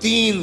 3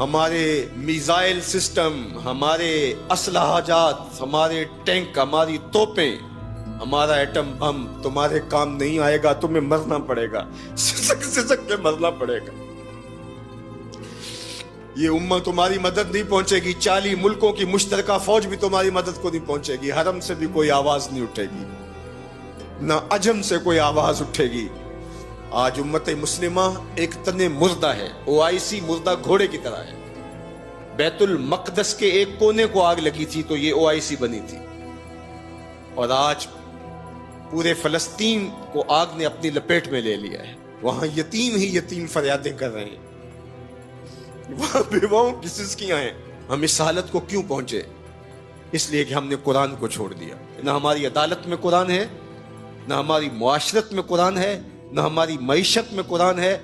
ہمارے missile system, ہمارے اسلحہ جات، ہمارے ٹینک، ہماری توپیں، ہمارا ایٹم بم تمہارے کام نہیں آئے گا، تمہیں مرنا پڑے گا، سسک کے مرنا پڑے گا۔ یہ امت تمہاری مدد نہیں پہنچے گی، 40 ملکوں کی مشترکہ فوج بھی تمہاری مدد کو نہیں پہنچے گی، حرم سے بھی کوئی آواز نہیں اٹھے گی، نہ عجم سے کوئی آواز اٹھے گی۔ آج امت مسلمہ ایک تن مردہ ہے، OIC مردہ گھوڑے کی طرح ہے۔ بیت المقدس کے ایک کونے کو آگ لگی تھی تو یہ OIC بنی تھی، اور آج پورے فلسطین کو آگ نے اپنی لپیٹ میں لے لیا ہے۔ وہاں یتیم ہی یتیم فریادیں کر رہے ہیں، وہاں بیواؤں کی سسکیاں ہیں۔ ہم اس حالت کو کیوں پہنچے؟ اس لیے کہ ہم نے قرآن کو چھوڑ دیا۔ نہ ہماری عدالت میں قرآن ہے، نہ ہماری معاشرت میں قرآن ہے، نہ ہماری معیشت میں قرآن ہے،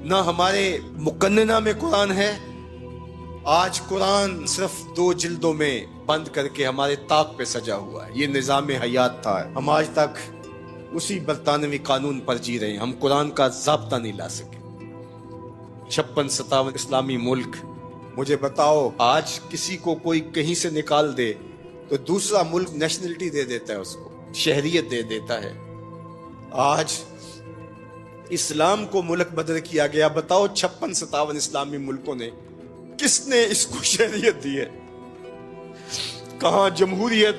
نہ ہمارے مقننہ میں قرآن ہے۔ آج قرآن صرف 2 جلدوں میں بند کر کے ہمارے طاق پہ سجا ہوا ہے۔ یہ نظام حیات تھا، ہم آج تک اسی برطانوی قانون پر جی رہے ہیں، ہم قرآن کا ضابطہ نہیں لا سکے۔ 56-57 اسلامی ملک، مجھے بتاؤ آج کسی کو کوئی کہیں سے نکال دے تو دوسرا ملک نیشنلٹی دے دیتا ہے، اس کو شہریت دے دیتا ہے۔ آج اسلام کو ملک بدل کیا گیا، بتاؤ 56-57 اسلامی ملکوں نے کس نے اس کو شہریت دی ہے؟ کہاں جمہوریت،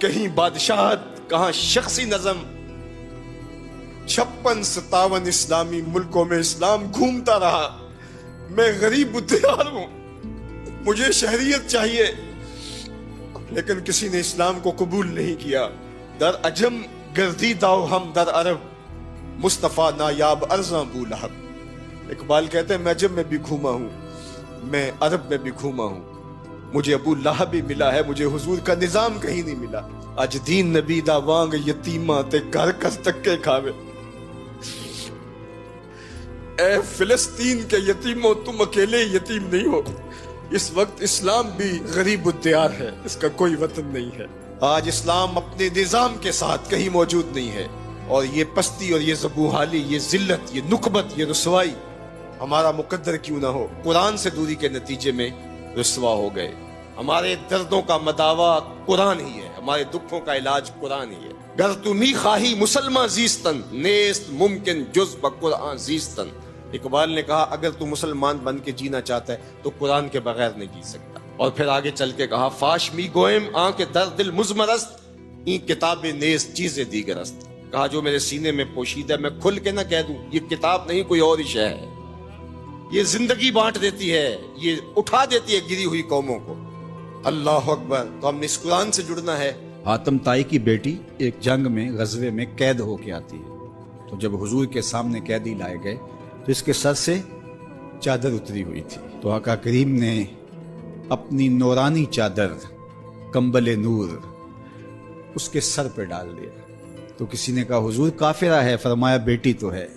کہیں بادشاہت، کہاں شخصی نظم۔ 56-57 اسلامی ملکوں میں اسلام گھومتا رہا۔ میں غریب الدیار ہوں، مجھے شہریت چاہیے، لیکن کسی نے اسلام کو قبول نہیں کیا۔ در عجم گردیداؤ ہم در عرب، مصطفیٰ نایاب ارزاں بو لہب۔ اقبال کہتے ہیں میں عجم میں بھی گھوما ہوں، میں عرب میں بھی گھوما ہوں، مجھے ابو لہب بھی ملا ہے، مجھے حضور کا نظام کہیں نہیں ملا۔ اج دین نبی دا وانگ یتیماں تے گھر کس تکے کھاوے۔ اے فلسطین کے یتیموں، تم اکیلے یتیم نہیں ہو، اس وقت اسلام بھی غریب الدیار ہے، اس کا کوئی وطن نہیں ہے۔ آج اسلام اپنے نظام کے ساتھ کہیں موجود نہیں ہے، اور یہ پستی اور یہ زبوحالی، یہ ذلت، یہ نکبت، یہ رسوائی ہمارا مقدر کیوں نہ ہو، قرآن سے دوری کے نتیجے میں رسوا ہو گئے۔ ہمارے دردوں کا مداوا قرآن ہی ہے، ہمارے دکھوں کا علاج قرآن ہی ہے۔ گر تمی خواہی مسلمان زیستن، نیست ممکن جز بقرآن زیستن۔ اقبال نے کہا اگر تو مسلمان بن کے جینا چاہتا ہے تو قرآن کے بغیر نہیں جی سکتا۔ اور پھر آگے چل کے کہا فاش می گوئم آن کے در دل مزمرست، این کتاب نیست چیز دیگرست۔ کہا جو میرے سینے میں پوشیدہ میں کھل کے نہ کہہ دوں، یہ کتاب نہیں کوئی اور ہی شے ہے، یہ زندگی بانٹ دیتی ہے، یہ اٹھا دیتی ہے گری ہوئی قوموں کو۔ اللہ اکبر۔ تو ہم نے اس قرآن سے جڑنا ہے۔ حاتم طائی کی بیٹی ایک جنگ میں غزوے میں قید ہو کے آتی ہے، تو جب حضور کے سامنے قیدی لائے گئے تو اس کے سر سے چادر اتری ہوئی تھی، تو آقا کریم نے اپنی نورانی چادر کمبل نور اس کے سر پہ ڈال دیا۔ تو کسی نے کہا حضور کافرہ ہے، فرمایا بیٹی تو ہے،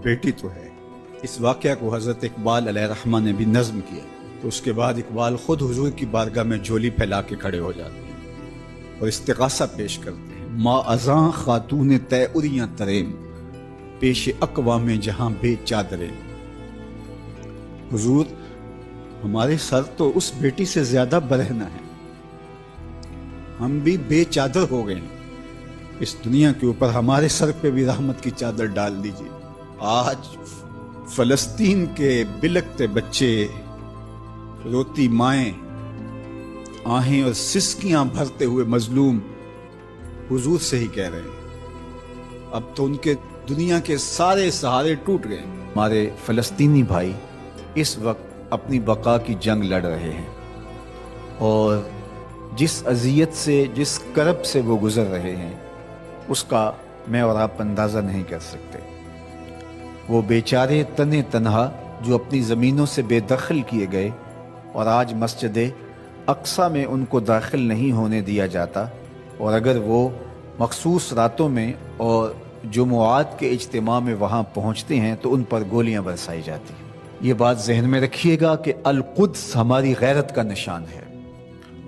بیٹی تو ہے۔ اس واقعہ کو حضرت اقبال علیہ الرحمہ نے بھی نظم کیا، تو اس کے بعد اقبال خود حضور کی بارگاہ میں جھولی پھیلا کے کھڑے ہو جاتے ہیں اور استغاثہ پیش کرتے ہیں۔ ما ازاں خاتون تے اریاں تریم، پیش اقوام جہاں بے چادریں۔ حضور ہمارے سر تو اس بیٹی سے زیادہ برہنہ ہیں، ہم بھی بے چادر ہو گئے ہیں، اس دنیا کے اوپر ہمارے سر پہ بھی رحمت کی چادر ڈال دیجیے۔ آج فلسطین کے بلکتے بچے، روتی مائیں، آہیں اور سسکیاں بھرتے ہوئے مظلوم حضور سے ہی کہہ رہے ہیں، اب تو ان کے دنیا کے سارے سہارے ٹوٹ گئے۔ ہمارے فلسطینی بھائی اس وقت اپنی بقا کی جنگ لڑ رہے ہیں، اور جس اذیت سے، جس کرب سے وہ گزر رہے ہیں، اس کا میں اور آپ اندازہ نہیں کر سکتے۔ وہ بیچارے تنے تنہا جو اپنی زمینوں سے بے دخل کیے گئے، اور آج مسجد اقصیٰ میں ان کو داخل نہیں ہونے دیا جاتا، اور اگر وہ مخصوص راتوں میں اور جمعات کے اجتماع میں وہاں پہنچتے ہیں تو ان پر گولیاں برسائی جاتی ہیں۔ یہ بات ذہن میں رکھیے گا کہ القدس ہماری غیرت کا نشان ہے،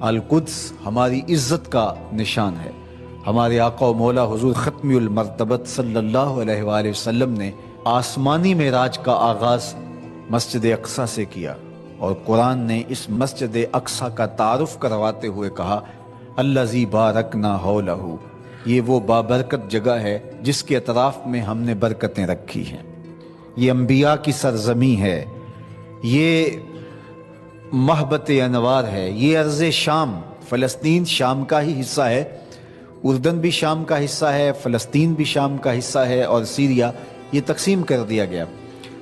القدس ہماری عزت کا نشان ہے۔ ہمارے آقا و مولا حضور ختمی المرتبت صلی اللہ علیہ وآلہ وسلم نے آسمانی معراج کا آغاز مسجد اقصی سے کیا، اور قرآن نے اس مسجد اقصی کا تعارف کرواتے ہوئے کہا الذی بارکنا حولہ، یہ وہ بابرکت جگہ ہے جس کے اطراف میں ہم نے برکتیں رکھی ہیں۔ یہ انبیاء کی سرزمین ہے، یہ محبت انوار ہے، یہ ارض شام، فلسطین شام کا ہی حصہ ہے، اردن بھی شام کا حصہ ہے، فلسطین بھی شام کا حصہ ہے، اور سیریا یہ تقسیم کر دیا گیا۔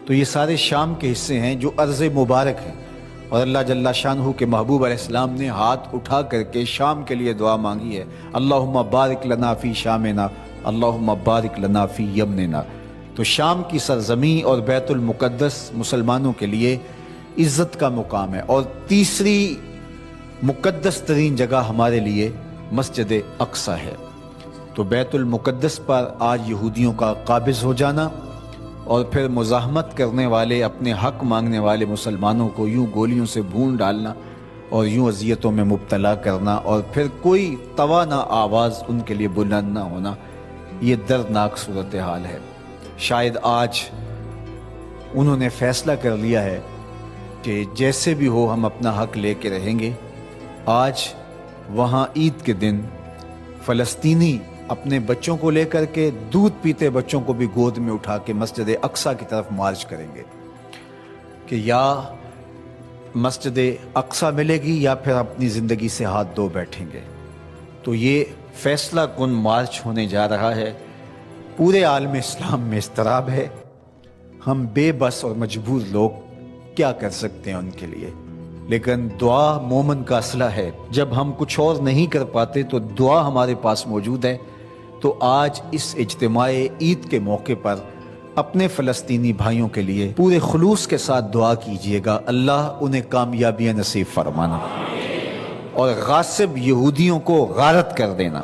تو یہ سارے شام کے حصے ہیں جو ارض مبارک ہیں، اور اللہ جل شانہ کے محبوب علیہ السلام نے ہاتھ اٹھا کر کے شام کے لیے دعا مانگی ہے، اللہم بارک لنا فی شامنا، اللہم بارک لنا فی یمننا۔ تو شام کی سرزمین اور بیت المقدس مسلمانوں کے لیے عزت کا مقام ہے، اور تیسری مقدس ترین جگہ ہمارے لیے مسجد اقصی ہے۔ تو بیت المقدس پر آج یہودیوں کا قابض ہو جانا، اور پھر مزاحمت کرنے والے، اپنے حق مانگنے والے مسلمانوں کو یوں گولیوں سے بھون ڈالنا اور یوں اذیتوں میں مبتلا کرنا، اور پھر کوئی توانا آواز ان کے لیے بلند نہ ہونا، یہ دردناک صورتحال ہے۔ شاید آج انہوں نے فیصلہ کر لیا ہے کہ جیسے بھی ہو ہم اپنا حق لے کے رہیں گے۔ آج وہاں عید کے دن فلسطینی اپنے بچوں کو لے کر کے، دودھ پیتے بچوں کو بھی گود میں اٹھا کے مسجد اقصی کی طرف مارچ کریں گے کہ یا مسجد اقصی ملے گی یا پھر اپنی زندگی سے ہاتھ دھو بیٹھیں گے۔ تو یہ فیصلہ کن مارچ ہونے جا رہا ہے۔ پورے عالم اسلام میں اضطراب ہے، ہم بے بس اور مجبور لوگ کیا کر سکتے ہیں ان کے لیے، لیکن دعا مومن کا اسلحہ ہے۔ جب ہم کچھ اور نہیں کر پاتے تو دعا ہمارے پاس موجود ہے۔ تو آج اس اجتماع عید کے موقع پر اپنے فلسطینی بھائیوں کے لیے پورے خلوص کے ساتھ دعا کیجیے گا، اللہ انہیں کامیابیاں نصیب فرمانا اور غاصب یہودیوں کو غارت کر دینا،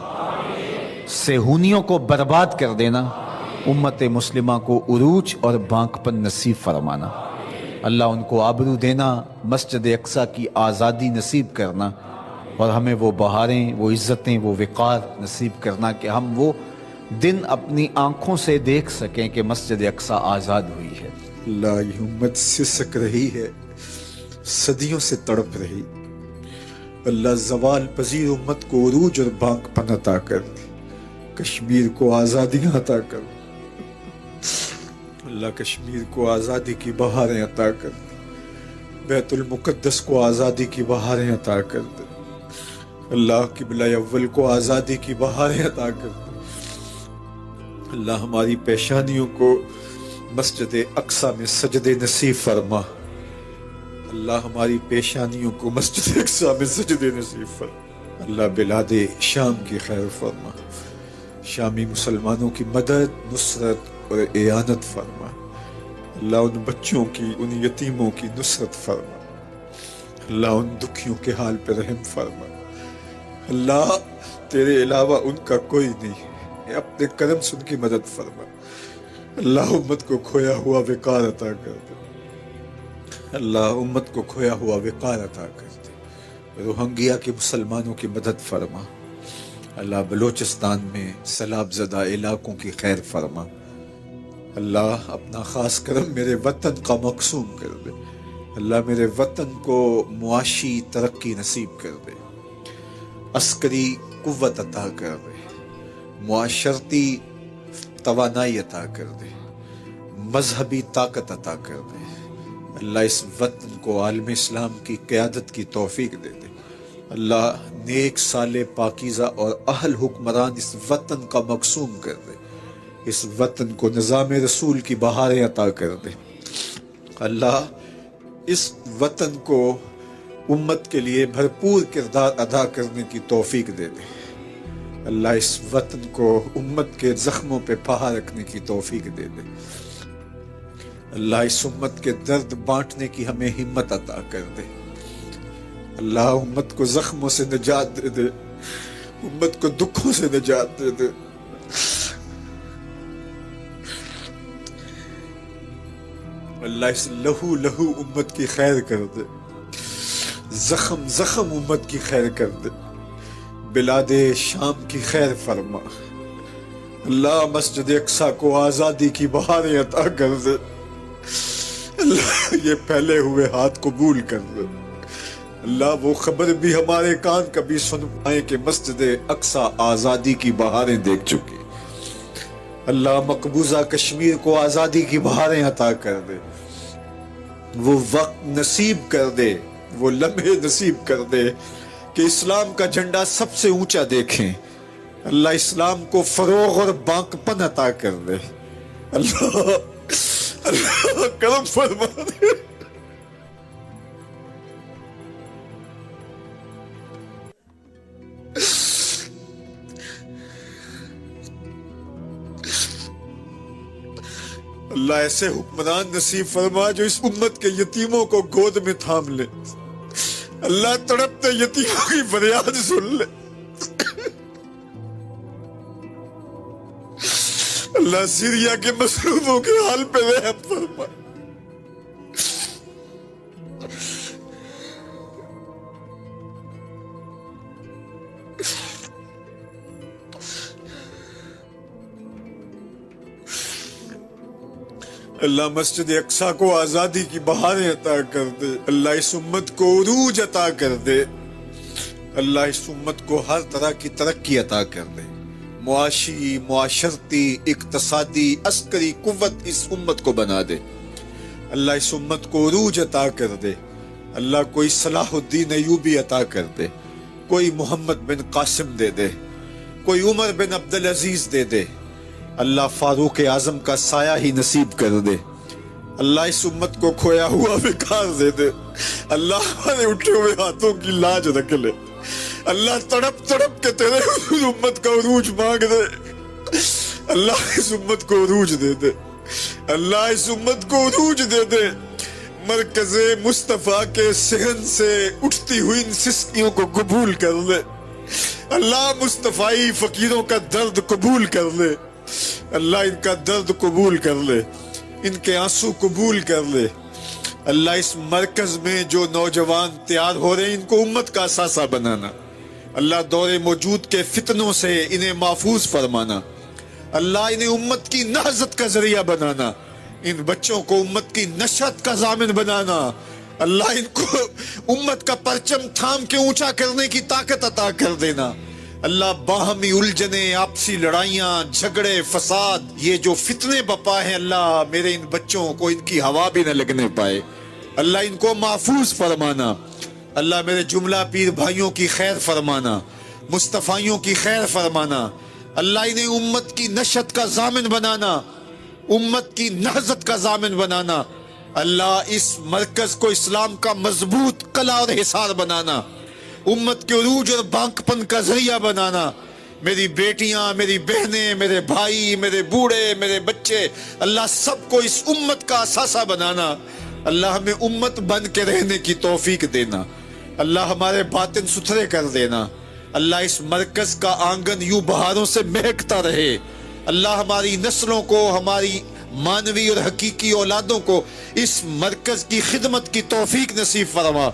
صہیونیوں کو برباد کر دینا، امت مسلمہ کو عروج اور بانکپن نصیب فرمانا، اللہ ان کو آبرو دینا، مسجد اقصی کی آزادی نصیب کرنا، اور ہمیں وہ بہاریں، وہ عزتیں، وہ وقار نصیب کرنا کہ ہم وہ دن اپنی آنکھوں سے دیکھ سکیں کہ مسجد اقصی آزاد ہوئی ہے۔ اللہ یہ امت سسک رہی ہے، صدیوں سے تڑپ رہی، اللہ زوال پذیر امت کو عروج اور بانک پن عطا کر، کشمیر کو آزادیاں عطا کر، اللہ کشمیر کو آزادی کی بہاریں عطا کر، بیت المقدس کو آزادی کی بہاریں عطا کر دے، اللہ قبلہ اول کو آزادی کی بہاریں عطا کر دے، اللہ ہماری پیشانیوں کو مسجد اقصی میں سجدے نصیب فرما، اللہ ہماری پیشانیوں کو مسجد اقصی میں سجدے نصیب فرما، اللہ بلاد شام کی خیر فرما، شامی مسلمانوں کی مدد، نصرت اور اعانت فرما، اللہ ان بچوں کی، ان یتیموں کی نصرت فرما، اللہ ان دکھیوں کے حال پہ رحم فرما، اللہ تیرے علاوہ ان کا کوئی نہیں ہے، اپنے کرم سے ان کی مدد فرما، اللہ امت کو کھویا ہوا وقار عطا کر دے، اللہ امت کو کھویا ہوا وقار عطا کر دے، روہنگیا کے مسلمانوں کی مدد فرما، اللہ بلوچستان میں سیلاب زدہ علاقوں کی خیر فرما، اللہ اپنا خاص کرم میرے وطن کا مقسوم کر دے، اللہ میرے وطن کو معاشی ترقی نصیب کر دے، عسکری قوت عطا کر دے، معاشرتی توانائی عطا کر دے، مذہبی طاقت عطا کر دے، اللہ اس وطن کو عالم اسلام کی قیادت کی توفیق دے دے، اللہ نیک صالح پاکیزہ اور اہل حکمران اس وطن کا مقسوم کر دے، اس وطن کو نظام رسول کی بہاریں عطا کر دے، اللہ اس وطن کو امت کے لیے بھرپور کردار ادا کرنے کی توفیق دے دے، اللہ اس وطن کو امت کے زخموں پہ پہا رکھنے کی توفیق دے دے، اللہ اس امت کے درد بانٹنے کی ہمیں ہمت عطا کر دے، اللہ امت کو زخموں سے نجات دے دے، امت کو دکھوں سے نجات دے دے، اللہ اس لہو لہو امت کی خیر کر دے، زخم زخم امت کی خیر کر دے، بلاد شام کی خیر فرما، اللہ مسجد اقصی کو آزادی کی بہاریں عطا کر دے، اللہ یہ پھیلے ہوئے ہاتھ قبول کر لے. اللہ وہ خبر بھی ہمارے کان کبھی سن پائیں کہ مسجد اقصی آزادی کی بہاریں دیکھ چکی. اللہ مقبوضہ کشمیر کو آزادی کی بہاریں عطا کر دے. وہ وقت نصیب کر دے, وہ لمحے نصیب کر دے کہ اسلام کا جھنڈا سب سے اونچا دیکھیں. اللہ اسلام کو فروغ اور بانکپن عطا کر دے. اللہ اللہ کرم فرما دے. اللہ ایسے حکمران نصیب فرما جو اس امت کے یتیموں کو گود میں تھام لے. اللہ تڑپتے یتیموں کی فریاد سن لے. اللہ سیریا کے مظلوموں کے حال پہ رحم فرما. اللہ مسجد اقصی کو آزادی کی بہاریں عطا کر دے. اللہ اس امت کو عروج عطا کر دے. اللہ اس امت کو ہر طرح کی ترقی عطا کر دے. معاشی, معاشرتی, اقتصادی, عسکری قوت اس امت کو بنا دے. اللہ اس امت کو عروج عطا کر دے. اللہ کوئی صلاح الدین ایوبی عطا کر دے, کوئی محمد بن قاسم دے دے, کوئی عمر بن عبدالعزیز دے دے. اللہ فاروق اعظم کا سایہ ہی نصیب کر دے. اللہ اس امت کو کھویا ہوا وقار دے دے. اللہ ہمارے اٹھے ہوئے ہاتھوں کی لاج رکھ لے. اللہ تڑپ تڑپ کے تیرے امت کا عروج مانگ دے. اللہ اس امت کو عروج دے دے. اللہ اس امت کو عروج دے دے. مرکز مصطفیٰ کے صحن سے اٹھتی ہوئی ان سسکیوں کو قبول کر لے. اللہ مصطفی فقیروں کا درد قبول کر لے. اللہ ان کا درد قبول کر لے, ان کے آنسو قبول کر لے. اللہ اس مرکز میں جو نوجوان تیار ہو رہے ہیں ان کو امت کا اثاثہ بنانا. اللہ دور موجود کے فتنوں سے انہیں محفوظ فرمانا. اللہ انہیں امت کی نہضت کا ذریعہ بنانا. ان بچوں کو امت کی نشت کا ضامن بنانا. اللہ ان کو امت کا پرچم تھام کے اونچا کرنے کی طاقت عطا کر دینا. اللہ باہمی الجھنیں, آپسی لڑائیاں, جھگڑے, فساد, یہ جو فتنے بپا ہیں اللہ میرے ان بچوں کو ان کی ہوا بھی نہ لگنے پائے. اللہ ان کو محفوظ فرمانا. اللہ میرے جملہ پیر بھائیوں کی خیر فرمانا, مصطفیوں کی خیر فرمانا. اللہ انہیں امت کی نشت کا ضامن بنانا, امت کی نہضت کا ضامن بنانا. اللہ اس مرکز کو اسلام کا مضبوط قلعہ اور حصار بنانا, امت کے عروج اور بانکپن کا ذریعہ بنانا. میری بیٹیاں, میری بہنیں, میرے بھائی, میرے بوڑھے, میرے بچے, اللہ سب کو اس امت کا اثاثہ بنانا. اللہ ہمیں امت بن کے رہنے کی توفیق دینا. اللہ ہمارے باطن ستھرے کر دینا. اللہ اس مرکز کا آنگن یوں بہاروں سے مہکتا رہے. اللہ ہماری نسلوں کو, ہماری مانوی اور حقیقی اولادوں کو اس مرکز کی خدمت کی توفیق نصیب فرما.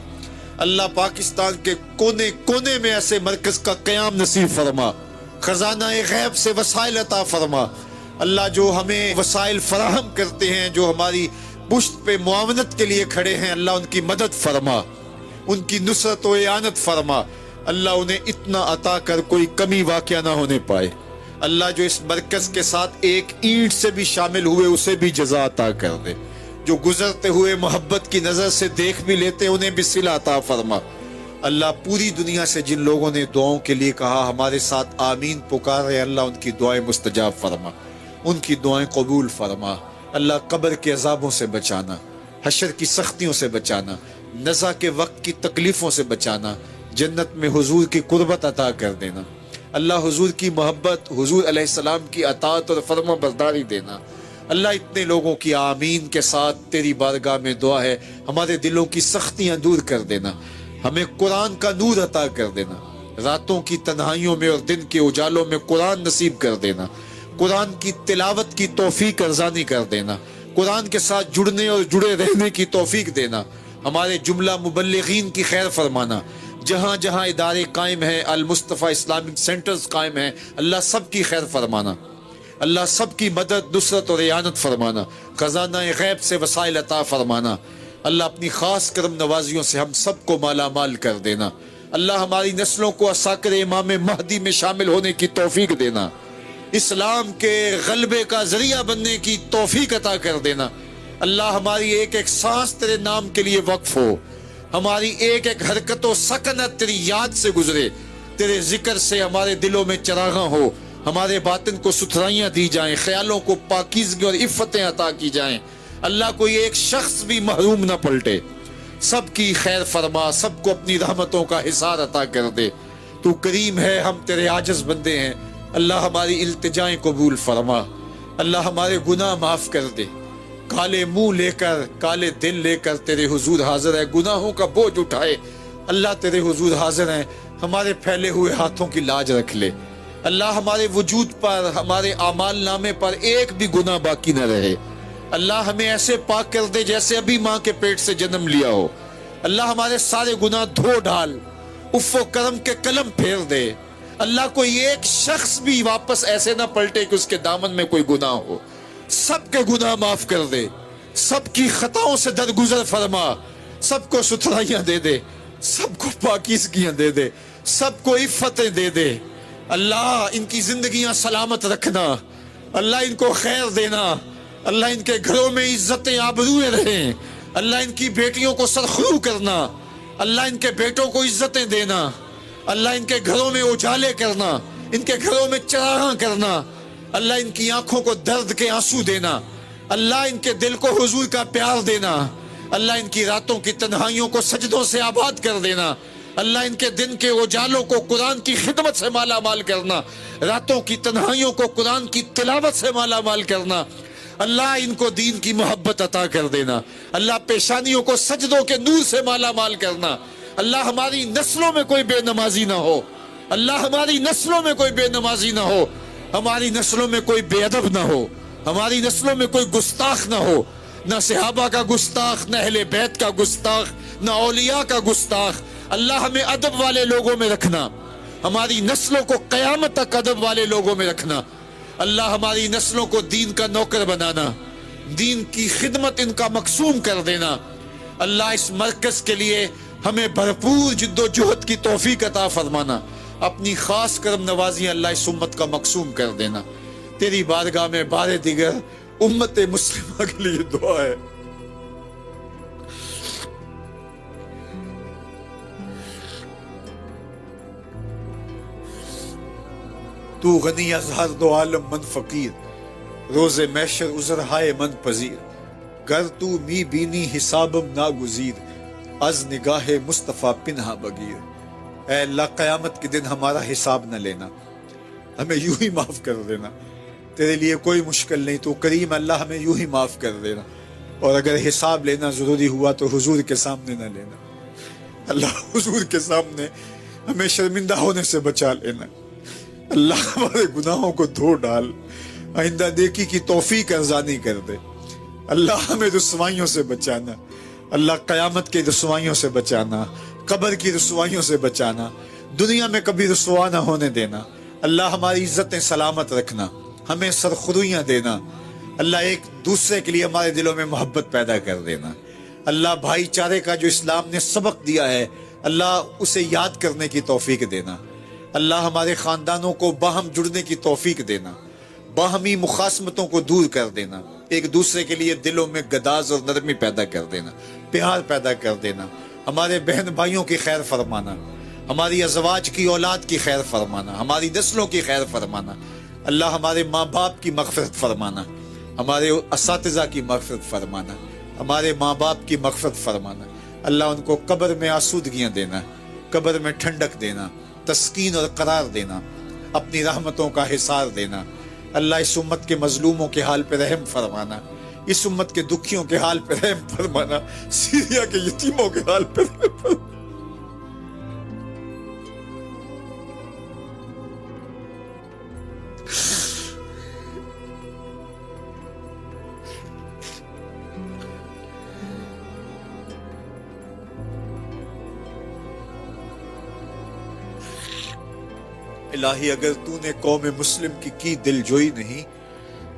اللہ پاکستان کے کونے کونے میں ایسے مرکز کا قیام نصیب فرما. خزانہ غیب سے وسائل عطا فرما. اللہ جو ہمیں وسائل فراہم کرتے ہیں, جو ہماری پشت پہ معاونت کے لیے کھڑے ہیں, اللہ ان کی مدد فرما, ان کی نصرت و اعانت فرما. اللہ انہیں اتنا عطا کر کوئی کمی واقعہ نہ ہونے پائے. اللہ جو اس مرکز کے ساتھ ایک اینٹ سے بھی شامل ہوئے اسے بھی جزا عطا کر دے. جو گزرتے ہوئے محبت کی نظر سے دیکھ بھی لیتے انہیں بھی صلہ عطا فرما. اللہ پوری دنیا سے جن لوگوں نے دعاؤں کے لیے کہا ہمارے ساتھ آمین پکار رہے, اللہ ان کی دعائیں مستجاب فرما, ان کی دعائیں قبول فرما. اللہ قبر کے عذابوں سے بچانا, حشر کی سختیوں سے بچانا, نزا کے وقت کی تکلیفوں سے بچانا, جنت میں حضور کی قربت عطا کر دینا. اللہ حضور کی محبت, حضور علیہ السلام کی اطاعت اور فرما برداری دینا. اللہ اتنے لوگوں کی آمین کے ساتھ تیری بارگاہ میں دعا ہے, ہمارے دلوں کی سختیاں دور کر دینا, ہمیں قرآن کا نور عطا کر دینا, راتوں کی تنہائیوں میں اور دن کے اجالوں میں قرآن نصیب کر دینا, قرآن کی تلاوت کی توفیق ارزانی کر دینا, قرآن کے ساتھ جڑنے اور جڑے رہنے کی توفیق دینا. ہمارے جملہ مبلغین کی خیر فرمانا, جہاں جہاں ادارے قائم ہیں, المصطفیٰ اسلامک سینٹرز قائم ہیں, اللہ سب کی خیر فرمانا. اللہ سب کی مدد، نصرت اور اعانت فرمانا، خزانہ غیب سے وسائل عطا فرمانا، اللہ اپنی خاص کرم نوازیوں سے ہم سب کو مالا مال کر دینا، اللہ ہماری نسلوں کو عساکر امام مہدی میں شامل ہونے کی توفیق دینا، اسلام کے غلبے کا ذریعہ بننے کی توفیق عطا کر دینا، اللہ ہماری ایک ایک سانس تیرے نام کے لیے وقف ہو، ہماری ایک ایک حرکت و سکنت تیری یاد سے گزرے، تیرے ذکر سے ہمارے دلوں میں چراغاں ہو، ہمارے باطن کو ستھرائیاں دی جائیں، خیالوں کو پاکیزگی اور عفتیں عطا کی جائیں، اللہ کوئی ایک شخص بھی محروم نہ پلٹے، سب کی خیر فرما، سب کو اپنی رحمتوں کا حصار عطا کر دے، تو کریم ہے، ہم تیرے عاجز بندے ہیں، اللہ ہماری التجائیں قبول فرما، اللہ ہمارے گناہ معاف کر دے، کالے منہ لے کر، کالے دل لے کر تیرے حضور حاضر ہے، گناہوں کا بوجھ اٹھائے، اللہ تیرے حضور حاضر ہیں، ہمارے پھیلے ہوئے ہاتھوں کی لاج رکھ لے، اللہ ہمارے وجود پر، ہمارے اعمال نامے پر ایک بھی گناہ باقی نہ رہے، اللہ ہمیں ایسے پاک کر دے جیسے ابھی ماں کے پیٹ سے جنم لیا ہو، اللہ ہمارے سارے گناہ دھو ڈال، عفو و کرم کے قلم پھیر دے، اللہ کوئی ایک شخص بھی واپس ایسے نہ پلٹے کہ اس کے دامن میں کوئی گناہ ہو، سب کے گناہ معاف کر دے، سب کی خطاؤں سے درگزر فرما، سب کو ستھرائیاں دے دے، سب کو پاکیزگیاں دے دے، سب کو عفتیں دے دے، اللہ ان کی زندگیاں سلامت رکھنا، اللہ ان کو خیر دینا، اللہ ان کے گھروں میں عزتیں آبروئیں رہیں، اللہ ان کی بیٹیوں کو سرخرو کرنا، اللہ ان کے بیٹوں کو عزتیں دینا، اللہ ان کے گھروں میں اجالے کرنا، ان کے گھروں میں چراغاں کرنا، اللہ ان کی آنکھوں کو درد کے آنسو دینا، اللہ ان کے دل کو حضور کا پیار دینا، اللہ ان کی راتوں کی تنہائیوں کو سجدوں سے آباد کر دینا، اللہ ان کے دن کے اجالوں کو قرآن کی خدمت سے مالا مال کرنا، راتوں کی تنہائیوں کو قرآن کی تلاوت سے مالا مال کرنا، اللہ ان کو دین کی محبت عطا کر دینا، اللہ پیشانیوں کو سجدوں کے نور سے مالا مال کرنا، اللہ ہماری نسلوں میں کوئی بے نمازی نہ ہو، اللہ ہماری نسلوں میں کوئی بے نمازی نہ ہو، ہماری نسلوں میں کوئی بے ادب نہ ہو، ہماری نسلوں میں کوئی گستاخ نہ ہو، نہ صحابہ کا گستاخ، نہ اہل بیت کا گستاخ، نہ اولیاء کا گستاخ، اللہ ہمیں ادب والے لوگوں میں رکھنا، ہماری نسلوں کو قیامت تک ادب والے لوگوں میں رکھنا، اللہ ہماری نسلوں کو دین کا نوکر بنانا، دین کی خدمت ان کا مقصوم کر دینا، اللہ اس مرکز کے لیے ہمیں بھرپور جد و جہد کی توفیق عطا فرمانا، اپنی خاص کرم نوازی اللہ اس امت کا مقصوم کر دینا، تیری بارگاہ میں بار دیگر امت مسلمہ کے لیے دعا ہے۔ تو غنی از ہر دو عالم من فقیر، روز محشر عذر ہائے من پذیر، گر تو می بینی حسابم ناگزیر، از نگاہ مصطفیٰ پنہا بگیر۔ اے اللہ قیامت کے دن ہمارا حساب نہ لینا، ہمیں یوں ہی معاف کر دینا، تیرے لیے کوئی مشکل نہیں، تو کریم اللہ ہمیں یوں ہی معاف کر دینا، اور اگر حساب لینا ضروری ہوا تو حضور کے سامنے نہ لینا، اللہ حضور کے سامنے ہمیں شرمندہ ہونے سے بچا لینا، اللہ ہمارے گناہوں کو دھو ڈال، آئندہ نیکی کی توفیق ارزانی کر دے، اللہ ہمیں رسوائیوں سے بچانا، اللہ قیامت کی رسوائیوں سے بچانا، قبر کی رسوائیوں سے بچانا، دنیا میں کبھی رسوا نہ ہونے دینا، اللہ ہماری عزتیں سلامت رکھنا، ہمیں سرخرویاں دینا، اللہ ایک دوسرے کے لیے ہمارے دلوں میں محبت پیدا کر دینا، اللہ بھائی چارے کا جو اسلام نے سبق دیا ہے اللہ اسے یاد کرنے کی توفیق دینا، اللہ ہمارے خاندانوں کو باہم جڑنے کی توفیق دینا، باہمی مخاصمتوں کو دور کر دینا، ایک دوسرے کے لیے دلوں میں گداز اور نرمی پیدا کر دینا، پیار پیدا کر دینا، ہمارے بہن بھائیوں کی خیر فرمانا، ہماری ازواج کی اولاد کی خیر فرمانا، ہماری نسلوں کی خیر فرمانا، اللہ ہمارے ماں باپ کی مغفرت فرمانا، ہمارے اساتذہ کی مغفرت فرمانا، ہمارے ماں باپ کی مغفرت فرمانا، اللہ ان کو قبر میں آسودگیاں دینا، قبر میں ٹھنڈک دینا، تسکین اور قرار دینا، اپنی رحمتوں کا حصار دینا، اللہ اس امت کے مظلوموں کے حال پہ رحم فرمانا، اس امت کے دکھیوں کے حال پہ رحم فرمانا، سیریا کے یتیموں کے حال پہ رحم فرمانا۔ الہی اگر تو نے قوم مسلم کی دل جوئی نہیں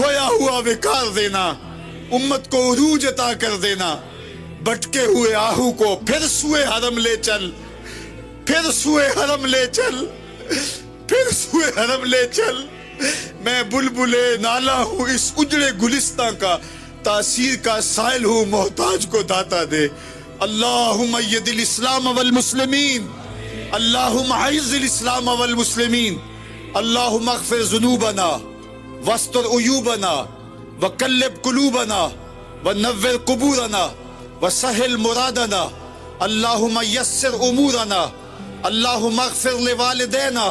کھویا ہوا وقار دینا، امت کو عروج عطا کر دینا، بٹکے ہوئے آہو کو پھر سوئے حرم لے چل، پھر سوئے حرم لے چل، پھر سوئے حرم لے چل۔ میں بلبل نالا ہوں اس اجڑے گلستان کا، تاثیر کا سائل ہوں محتاج کو داتا دے۔ اللہم اید الاسلام والمسلمین، اللہم اعز الاسلام والمسلمین، اللہم اغفر ذنوبنا واستر عیوبنا وقلب قلوبنا ونور قبورنا وسہل مرادنا، اللہم یسر امورنا، اللہم اغفر لوالدینا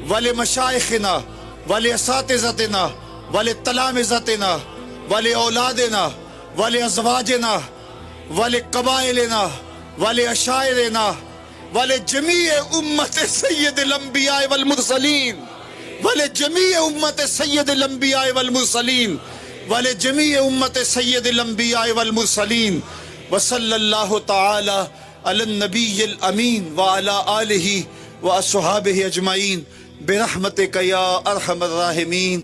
ولمشائخنا ولاساتذتنا ولتلامذتنا ولأولادنا ولأزواجنا ولقبائلنا ولعشائرنا ولجميع امت سید الانبیاء والمرسلین، ولجميع امت سید الانبیاء والمرسلین، ولجميع امت سید الانبیاء والمرسلین، وصلی اللہ تعالی علی النبی الامین وعلی آلہ واصحابہ اجمعین برحمتک یا ارحم الراحمین۔